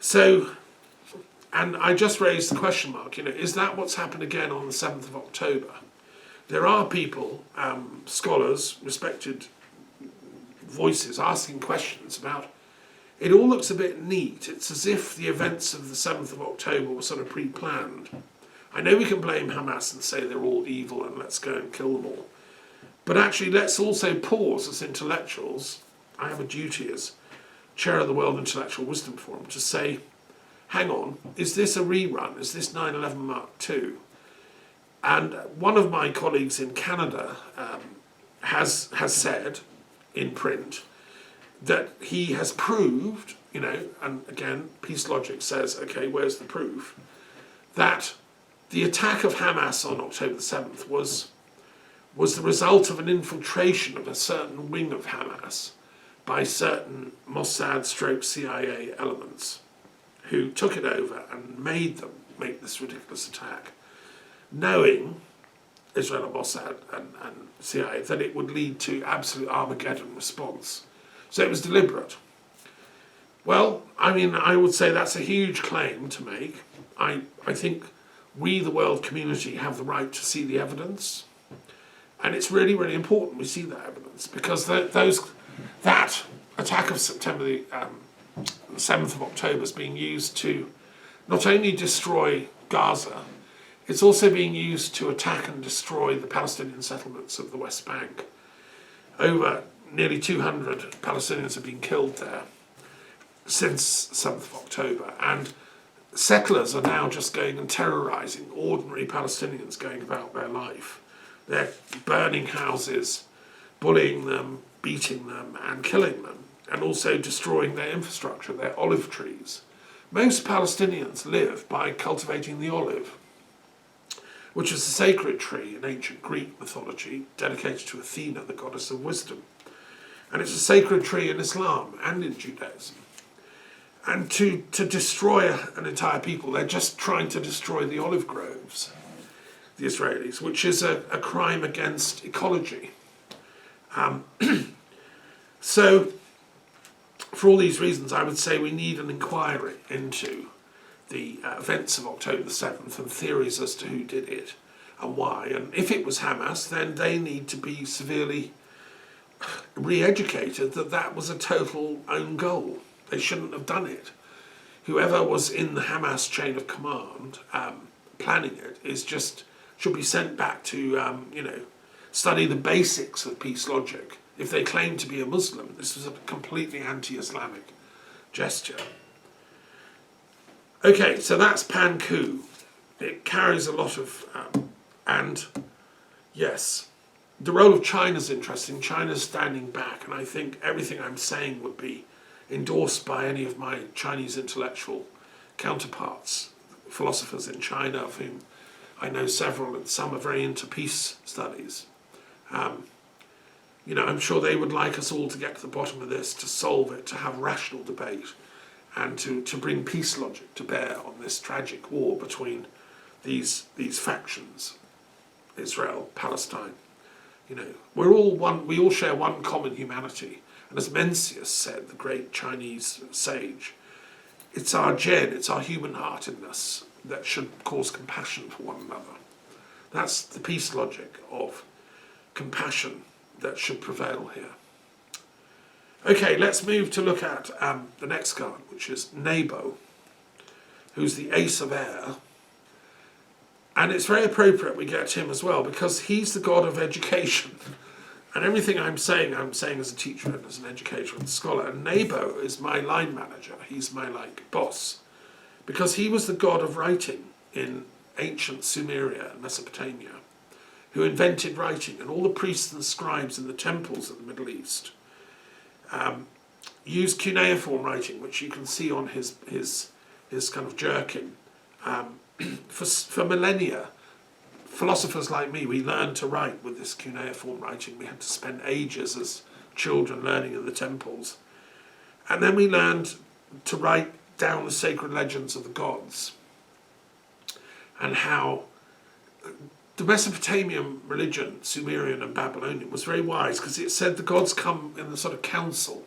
So, and I just raised the question mark, is that what's happened again on the 7th of October? There are people, scholars, respected voices asking questions about, it all looks a bit neat. It's as if the events of the 7th of October were sort of pre-planned. I know we can blame Hamas and say they're all evil and let's go and kill them all. But actually, let's also pause as intellectuals. I have a duty as chair of the World Intellectual Wisdom Forum to say, hang on, is this a rerun? Is this 9/11 Mark II? And one of my colleagues in Canada has said in print that he has proved, and again, peace logic says, okay, where's the proof? That the attack of Hamas on October the 7th was the result of an infiltration of a certain wing of Hamas by certain Mossad/CIA elements who took it over and made them make this ridiculous attack, knowing, Israel and Mossad and CIA, that it would lead to absolute Armageddon response. So it was deliberate. Well, I would say that's a huge claim to make. I think we, the world community, have the right to see the evidence. And it's really, really important we see that evidence, because that attack of September the 7th of October is being used to not only destroy Gaza, it's also being used to attack and destroy the Palestinian settlements of the West Bank. Over nearly 200 Palestinians have been killed there since 7th of October, and settlers are now just going and terrorising ordinary Palestinians going about their life. They're burning houses, bullying them, beating them and killing them, and also destroying their infrastructure, their olive trees. Most Palestinians live by cultivating the olive, which is a sacred tree in ancient Greek mythology dedicated to Athena, the goddess of wisdom. And it's a sacred tree in Islam and in Judaism. And to destroy an entire people, they're just trying to destroy the olive groves, the Israelis, which is a crime against ecology. So, for all these reasons, I would say we need an inquiry into the events of October the 7th and theories as to who did it and why. And if it was Hamas, then they need to be severely re-educated that that was a total own goal. They shouldn't have done it. Whoever was in the Hamas chain of command planning it should be sent back to study the basics of peace logic. If they claim to be a Muslim, this was a completely anti-Islamic gesture. Okay, so that's Pan-Coup. It carries a lot of, and yes, the role of China's interesting. China's standing back, and I think everything I'm saying would be endorsed by any of my Chinese intellectual counterparts, philosophers in China, of whom I know several, and some are very into peace studies. I'm sure they would like us all to get to the bottom of this, to solve it, to have rational debate, and to bring peace logic to bear on this tragic war between these factions, Israel, Palestine. We're all one. We all share one common humanity. And as Mencius said, the great Chinese sage, it's our gen, it's our human-heartedness that should cause compassion for one another. That's the peace logic of compassion that should prevail here. Okay, let's move to look at the next card, which is Nebo, who's the Ace of Air. And it's very appropriate we get him as well, because he's the god of education. And everything I'm saying as a teacher and as an educator and scholar. And Nebo is my line manager. He's my boss, because he was the god of writing in ancient Sumeria and Mesopotamia, who invented writing, and all the priests and scribes in the temples of the Middle East used cuneiform writing, which you can see on his kind of jerkin. For millennia, philosophers like me, we learned to write with this cuneiform writing. We had to spend ages as children learning in the temples. And then we learned to write down the sacred legends of the gods, and how the Mesopotamian religion, Sumerian and Babylonian, was very wise, because it said the gods come in the sort of council.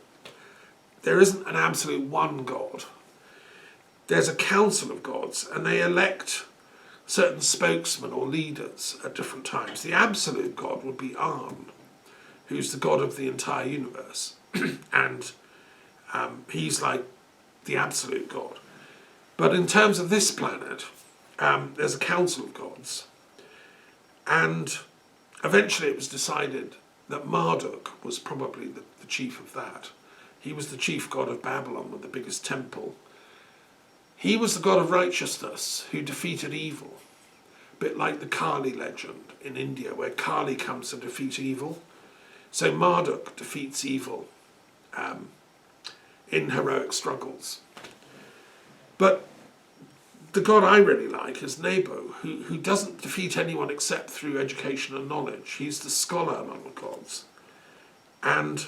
There isn't an absolute one god. there's a council of gods, and they elect certain spokesmen or leaders at different times. The absolute god would be An, who's the god of the entire universe, and he's like the absolute god. But in terms of this planet, there's a council of gods, and eventually it was decided that Marduk was probably the chief of that. He was the chief god of Babylon with the biggest temple. He was the god of righteousness who defeated evil, a bit like the Kali legend in India, where Kali comes to defeat evil. So Marduk defeats evil in heroic struggles. But the god I really like is Nebo, who doesn't defeat anyone except through education and knowledge. He's the scholar among the gods. And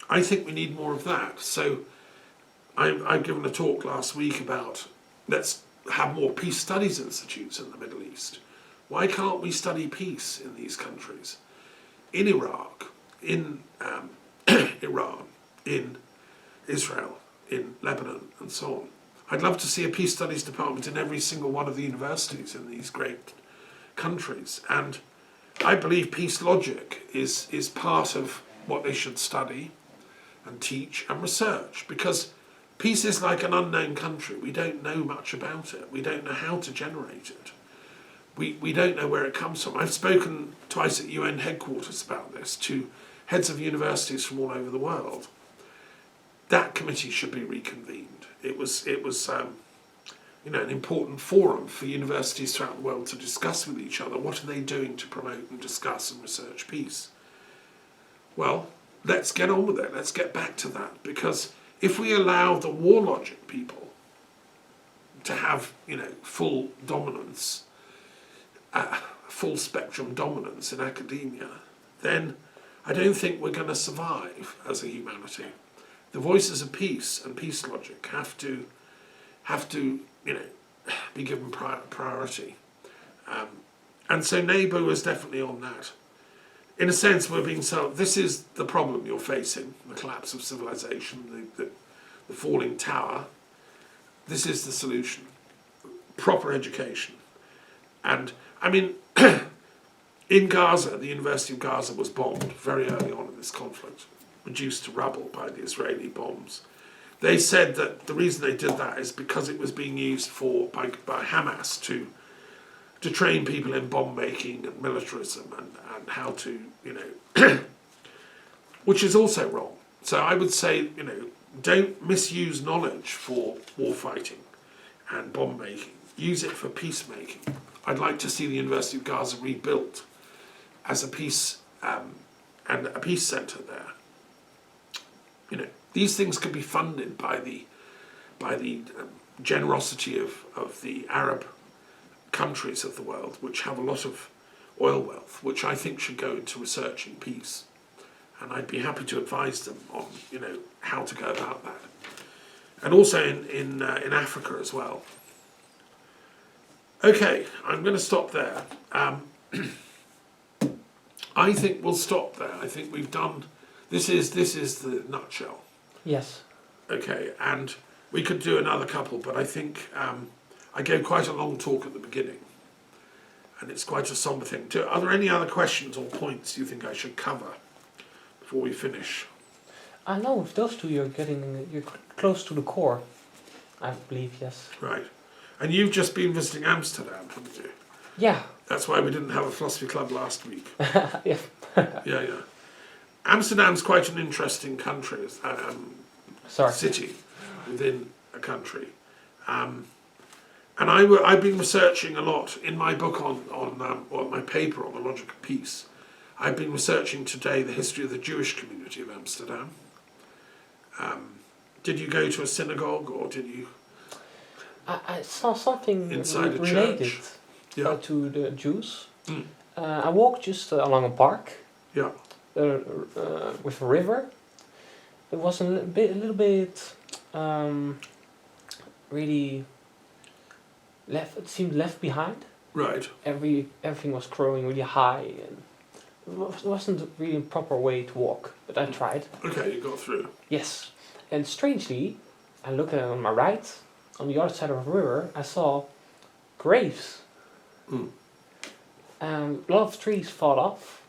I think we need more of that. So I've given a talk last week about let's have more peace studies institutes in the Middle East. Why can't we study peace in these countries? In Iraq, in Iran, in Israel, in Lebanon, and so on. I'd love to see a peace studies department in every single one of the universities in these great countries. And I believe peace logic is part of what they should study and teach and research, because peace is like an unknown country. We don't know much about it. We don't know how to generate it. We don't know where it comes from. I've spoken twice at UN headquarters about this to heads of universities from all over the world. That committee should be reconvened. It was an important forum for universities throughout the world to discuss with each other what are they doing to promote and discuss and research peace. Well, let's get on with it. Let's get back to that, because if we allow the war logic people to have full dominance, full spectrum dominance in academia, then I don't think we're going to survive as a humanity. The voices of peace and peace logic have to be given priority. And so Nebo is definitely on that. In a sense, we're being told this is the problem you're facing: the collapse of civilization, the falling tower. This is the solution: proper education. And I mean, in Gaza, the University of Gaza was bombed very early on in this conflict, reduced to rubble by the Israeli bombs. They said that the reason they did that is because it was being used by Hamas to train people in bomb making and militarism and how to, which is also wrong. So I would say, don't misuse knowledge for war fighting and bomb making. Use it for peacemaking. I'd like to see the University of Gaza rebuilt as a peace and a peace centre there. These things could be funded by the generosity of the Arab countries of the world, which have a lot of oil wealth, which I think should go into researching peace. And I'd be happy to advise them on, how to go about that. And also in Africa as well. Okay, I'm going to stop there. I think we'll stop there. I think we've done. This is the nutshell. Yes. Okay, and we could do another couple, but I think I gave quite a long talk at the beginning, and it's quite a somber thing. Are there any other questions or points you think I should cover before we finish? I know with those two you're close to the core, I believe. Yes. Right, and you've just been visiting Amsterdam, haven't you? Yeah. That's why we didn't have a philosophy club last week. Yeah. Yeah. Amsterdam's quite an interesting country, city within a country. And I've been researching a lot in my book my paper on the logic of peace. I've been researching today the history of the Jewish community of Amsterdam. Did you go to a synagogue, or did you? I saw something inside a related church. To the Jews. I walked just along a park. Yeah. With a river. It was a little bit really left. It seemed left behind. Right. Everything was growing really high, and it wasn't really a proper way to walk. But I tried. Okay, you got through. Yes, and strangely, I looked on my right, on the other side of the river, I saw graves. Mm. A lot of trees fall off,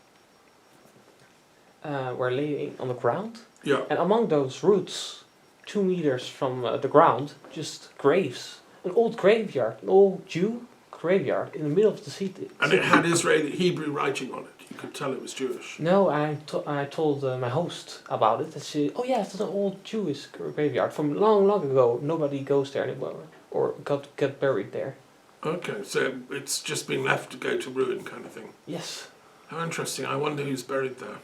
were laying on the ground, Yeah. and among those roots, 2 meters from the ground, just graves. An old graveyard, an old Jew graveyard in the middle of the city. And it had Israeli Hebrew writing on it. You could tell it was Jewish. No, I told my host about it, and she, oh yeah, it's an old Jewish graveyard from long, long ago. Nobody goes there anymore, or got buried there. Okay, so it's just been left to go to ruin kind of thing. Yes. How interesting. I wonder who's buried there.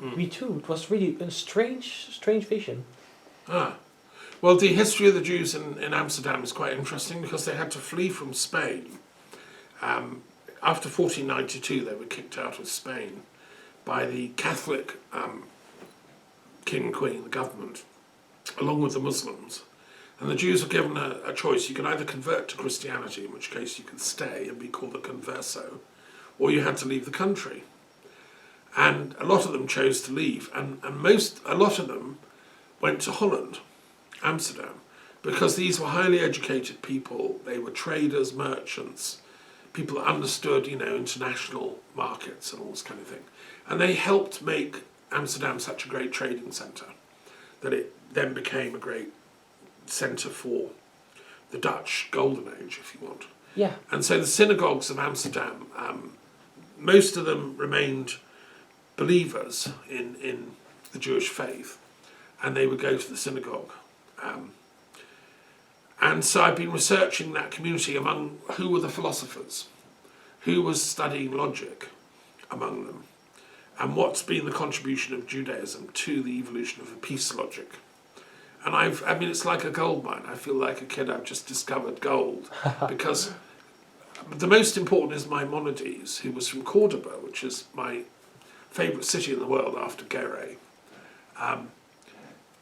Me too. It was really a strange vision. Ah. Well, the history of the Jews in Amsterdam is quite interesting because they had to flee from Spain. After 1492, they were kicked out of Spain by the Catholic king and queen, the government, along with the Muslims. And the Jews were given a choice. You could either convert to Christianity, in which case you could stay and be called a converso, or you had to leave the country. And a lot of them chose to leave, and a lot of them went to Holland, Amsterdam, because these were highly educated people. They were traders, merchants, people that understood, international markets and all this kind of thing. And they helped make Amsterdam such a great trading centre that it then became a great centre for the Dutch Golden Age, if you want. Yeah. And so the synagogues of Amsterdam, most of them remained believers in the Jewish faith, and they would go to the synagogue. And so I've been researching that community among who were the philosophers, who was studying logic among them, and what's been the contribution of Judaism to the evolution of a peace logic. And it's like a gold mine. I feel like a kid I've just discovered gold, because the most important is Maimonides, who was from Cordoba, which is my favourite city in the world after Gere.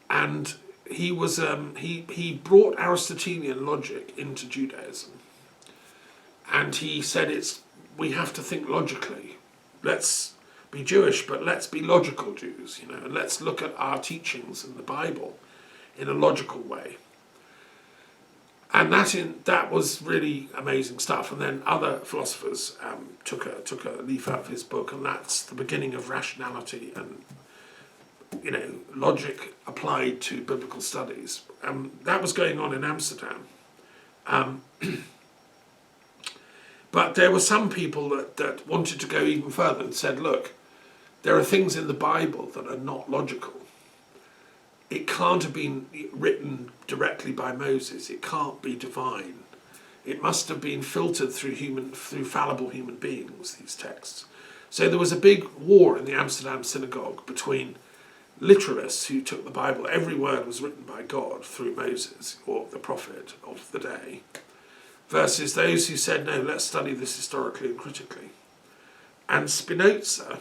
And he was he brought Aristotelian logic into Judaism, and he said we have to think logically. Let's be Jewish, but let's be logical Jews, and let's look at our teachings in the Bible in a logical way. And that was really amazing stuff. And then other philosophers took a leaf out of his book, and that's the beginning of rationality and logic applied to biblical studies. That was going on in Amsterdam. But there were some people that wanted to go even further and said, look, there are things in the Bible that are not logical. It can't have been written directly by Moses. It can't be divine. It must have been filtered through fallible human beings, these texts. So there was a big war in the Amsterdam synagogue between literalists who took the Bible, every word was written by God through Moses, or the prophet of the day, versus those who said, no, let's study this historically and critically. And Spinoza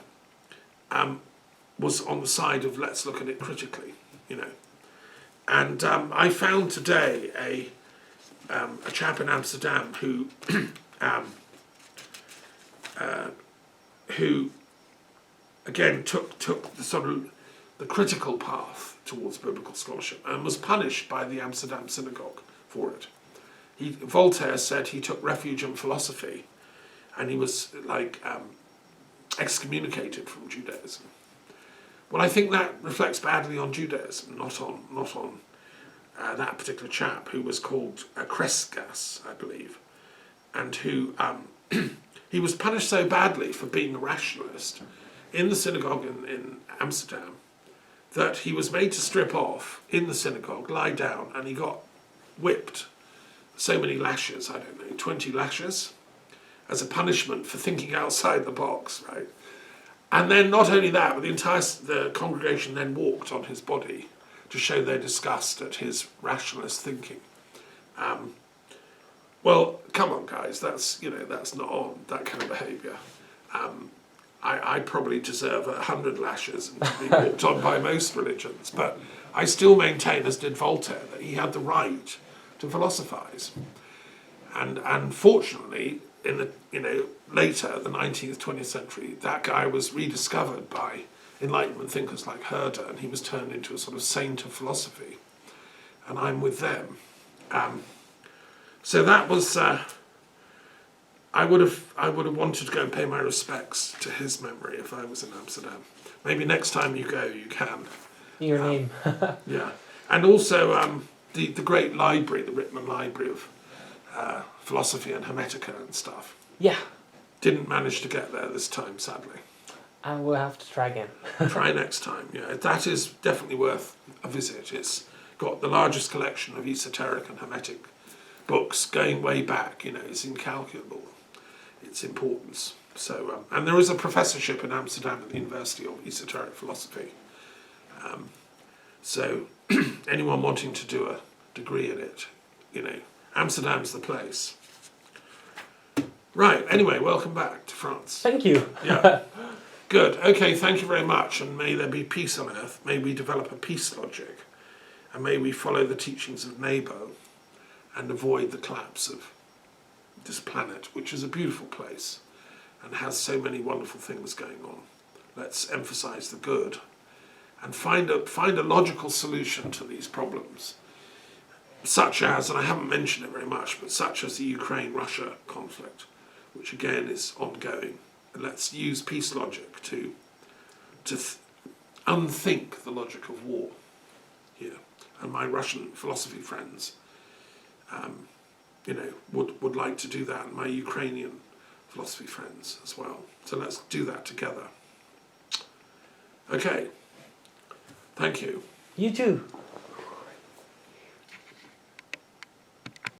was on the side of let's look at it critically, And I found today a chap in Amsterdam who again took the sort of the critical path towards biblical scholarship and was punished by the Amsterdam synagogue for it. Voltaire said he took refuge in philosophy, and he was excommunicated from Judaism. Well, I think that reflects badly on Judaism, not on that particular chap who was called Kresgas, I believe, and who he was punished so badly for being a rationalist in the synagogue in Amsterdam that he was made to strip off in the synagogue, lie down, and he got whipped so many lashes, 20 lashes, as a punishment for thinking outside the box, right? And then not only that, but the congregation then walked on his body to show their disgust at his rationalist thinking. Well, come on, guys, that's not on, that kind of behaviour. I probably deserve 100 lashes and to be walked on by most religions, but I still maintain, as did Voltaire, that he had the right to philosophise. And unfortunately, in the later, the 19th, 20th century, that guy was rediscovered by Enlightenment thinkers like Herder, and he was turned into a sort of saint of philosophy. And I'm with them. So that was. I would have wanted to go and pay my respects to his memory if I was in Amsterdam. Maybe next time you go, you can. Your name. Yeah, and also the great library, the Rittman Library of philosophy and Hermetica and stuff. Yeah. Didn't manage to get there this time, sadly. I will have to try again. Try next time. Yeah, that is definitely worth a visit. It's got the largest collection of esoteric and hermetic books going way back. You know, it's incalculable, its importance. So, and there is a professorship in Amsterdam at the University of Esoteric Philosophy. So, anyone wanting to do a degree in it, you know, Amsterdam's the place. Right. Anyway, welcome back to France. Thank you. Yeah. Good. Okay, thank you very much, and may there be peace on earth. May we develop a peace logic, and may we follow the teachings of Nebo and avoid the collapse of this planet, which is a beautiful place and has so many wonderful things going on. Let's emphasize the good and find a logical solution to these problems, such as, and I haven't mentioned it very much, but such as the Ukraine-Russia conflict, which again is ongoing. And let's use peace logic to unthink the logic of war here. And my Russian philosophy friends, you know, would like to do that, and my Ukrainian philosophy friends as well. So let's do that together. Okay. Thank you. You too.